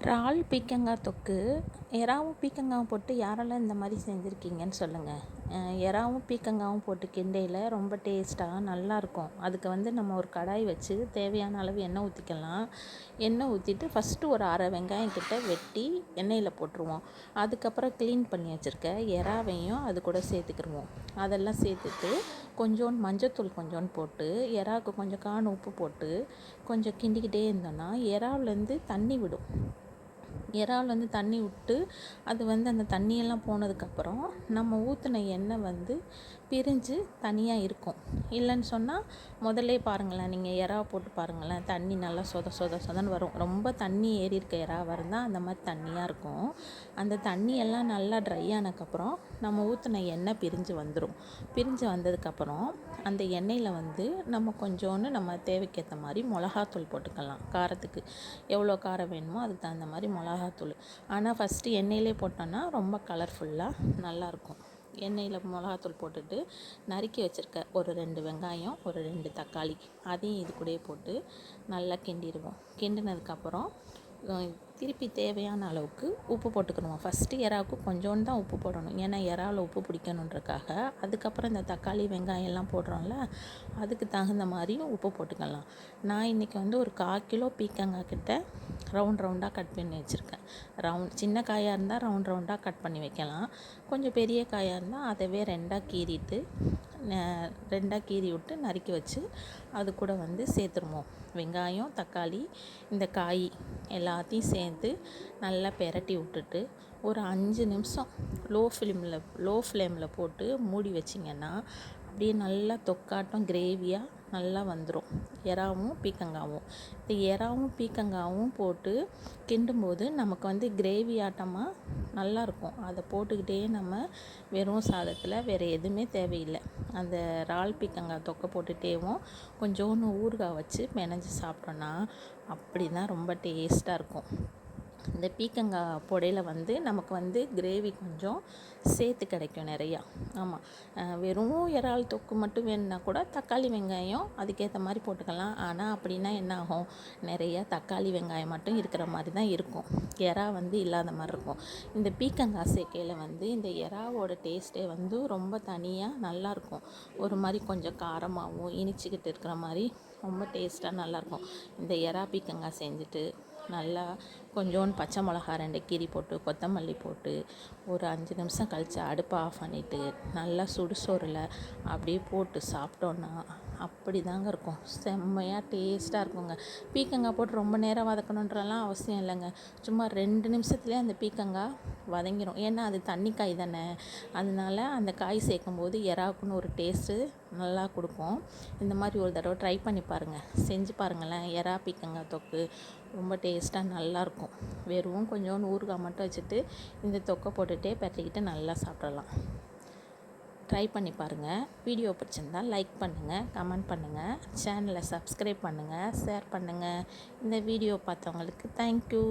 இறால் பீக்கங்காய் தொக்கு. இறாவும் பீக்கங்காவும் போட்டு யாரெல்லாம் இந்த மாதிரி செஞ்சுருக்கீங்கன்னு சொல்லுங்கள். இறாவும் பீக்கங்காவும் போட்டு கிண்டையில் ரொம்ப டேஸ்ட்டாக நல்லாயிருக்கும். அதுக்கு நம்ம ஒரு கடாய் வச்சு தேவையான அளவு எண்ணெய் ஊற்றிக்கலாம். எண்ணெய் ஊற்றிட்டு ஃபஸ்ட்டு ஒரு அரை வெங்காயம் கிட்ட வெட்டி எண்ணெயில் போட்டுருவோம். அதுக்கப்புறம் க்ளீன் பண்ணி வச்சுருக்க இறாவையும் அது கூட சேர்த்துக்கிடுவோம். அதெல்லாம் சேர்த்துட்டு கொஞ்சோண்டு மஞ்சத்தூள் கொஞ்சோண்டு போட்டு இறாவுக்கு கொஞ்சம் காண உப்பு போட்டு கொஞ்சம் கிண்டிக்கிட்டே இருந்தோன்னா இறாவுலேருந்து தண்ணி விடும். இறால் தண்ணி விட்டு அது அந்த தண்ணியெல்லாம் போனதுக்கப்புறம் நம்ம ஊற்றின எண்ணெய் பிரிஞ்சு தனியாக இருக்கும். இல்லைன்னு சொன்னால் முதல்லே பாருங்களேன், நீங்கள் இறாவை போட்டு பாருங்களேன், தண்ணி நல்லா சொதன்னு வரும். ரொம்ப தண்ணி ஏறி இருக்க இறாவாக இருந்தால் அந்த மாதிரி தண்ணியாக இருக்கும். அந்த தண்ணியெல்லாம் நல்லா ட்ரை ஆனதுக்கப்புறம் நம்ம ஊற்றின எண்ணெய் பிரிஞ்சு வந்துடும். பிரிஞ்சு வந்ததுக்கப்புறம் அந்த எண்ணெயில் நம்ம கொஞ்சோன்னு நம்ம தேவைக்கேற்ற மாதிரி மிளகாத்தூள் போட்டுக்கலாம். காரத்துக்கு எவ்வளோ காரம் வேணுமோ அதுக்கு தகுந்த மாதிரி மிளகாத்தூள். ஆனால் ஃபஸ்ட்டு எண்ணெயிலே போட்டோன்னா ரொம்ப கலர்ஃபுல்லாக நல்லாயிருக்கும். எண்ணெயில் மிளகாத்தூள் போட்டுட்டு நறுக்கி வச்சுருக்க ஒரு 2 வெங்காயம், ஒரு 2 தக்காளி அதையும் இது கூடயே போட்டு நல்லா கிண்டிடுவோம். கிண்டினதுக்கப்புறம் திருப்பி தேவையான அளவுக்கு உப்பு போட்டுக்கணும். ஃபஸ்ட்டு இறாவுக்கு கொஞ்சோண்டு தான் உப்பு போடணும், ஏன்னா இறாவில் உப்பு பிடிக்கணுன்றக்காக. அதுக்கப்புறம் இந்த தக்காளி வெங்காயம் எல்லாம் போடுறோம்ல, அதுக்கு தகுந்த மாதிரி உப்பு போட்டுக்கலாம். நான் இன்றைக்கி ஒரு 1/4 கிலோ பீக்கங்காய் கிட்ட ரவுண்டாக கட் பண்ணி வச்சுருக்கேன். சின்ன காயாக இருந்தால் ரவுண்டாக கட் பண்ணி வைக்கலாம். கொஞ்சம் பெரிய காயாக இருந்தால் அதவே 2ஆக கீறி விட்டு நறுக்கி வச்சு அது கூட சேர்த்துருவோம். வெங்காயம், தக்காளி, இந்த காய் எல்லாத்தையும் சேர்த்து நல்லா பெரட்டி விட்டுட்டு ஒரு 5 நிமிஷம் லோ ஃப்ளேமில் போட்டு மூடி வச்சிங்கன்னா அப்படியே நல்லா தொக்காட்டம் கிரேவியாக நல்லா வந்துடும். இறாவும் பீக்கங்காவும் இந்த இறாவும் பீக்கங்காவும் போட்டு கிண்டும்போது நமக்கு கிரேவி ஆட்டமாக நல்லாயிருக்கும். அதை போட்டுக்கிட்டே நம்ம வெறும் சாதத்தில் வேறு எதுவுமே தேவையில்லை. அந்த இறால் பீக்கங்காய் தொக்கை போட்டுகிட்டேவும் கொஞ்சோன்னு ஊறுகாய் வச்சு பிணைஞ்சி சாப்பிட்டோன்னா அப்படி தான் ரொம்ப டேஸ்ட்டாக இருக்கும். இந்த பீக்கங்காய் பொடையில் நமக்கு கிரேவி கொஞ்சம் சேர்த்து கிடைக்கும் நிறையா. ஆமாம், வெறும் இறால் தொக்கு மட்டும் வேணுன்னா கூட தக்காளி வெங்காயம் அதுக்கேற்ற மாதிரி போட்டுக்கலாம். ஆனால் அப்படின்னா என்ன ஆகும், நிறையா தக்காளி வெங்காயம் மட்டும் இருக்கிற மாதிரி தான் இருக்கும். இறா இல்லாத மாதிரி இருக்கும். இந்த பீக்கங்காய் சேர்க்கையில் இந்த இறாவோட டேஸ்ட்டே ரொம்ப தனியாக நல்லாயிருக்கும். ஒரு மாதிரி கொஞ்சம் காரமாகவும் இனிச்சிக்கிட்டு இருக்கிற மாதிரி ரொம்ப டேஸ்ட்டாக நல்லாயிருக்கும். இந்த இறா பீக்கங்காய் செஞ்சுட்டு நல்லா கொஞ்சோண்டு பச்சை மிளகா 2 கீரி போட்டு கொத்தமல்லி போட்டு ஒரு 5 நிமிஷம் கழித்து அடுப்பை ஆஃப் பண்ணிவிட்டு நல்லா சுடுசோறில் அப்படியே போட்டு சாப்பிட்டோன்னா அப்படி தாங்க இருக்கும். செம்மையாக டேஸ்ட்டாக இருக்குங்க. பீக்கங்காய் போட்டு ரொம்ப நேரம் வதக்கணுன்றலாம் அவசியம் இல்லைங்க. சும்மா 2 நிமிஷத்துலேயே அந்த பீக்கங்காய் வதங்கிடும். ஏன்னா அது தண்ணி காய் தானே, அதனால அந்த காய் சேர்க்கும்போது இறாவுக்குன்னு ஒரு டேஸ்ட்டு நல்லா கொடுக்கும். இந்த மாதிரி ஒரு தடவை ட்ரை பண்ணி பாருங்கள், செஞ்சு பாருங்களேன். இறா பீக்கங்காய் தொக்கு ரொம்ப டேஸ்ட்டாக நல்லாயிருக்கும். வெறும் கொஞ்சோண்டு ஊறுகாய் மட்டும் வச்சுட்டு இந்த தொக்கை போட்டுகிட்டே பெரட்டிக்கிட்டு நல்லா சாப்பிடலாம். ட்ரை பண்ணி பாருங்கள். வீடியோ பிடிச்சிருந்தால் லைக் பண்ணுங்கள், கமெண்ட் பண்ணுங்கள், சேனலை சப்ஸ்கிரைப் பண்ணுங்கள், ஷேர் பண்ணுங்கள். இந்த வீடியோ பார்த்தவங்களுக்கு தேங்க்யூ.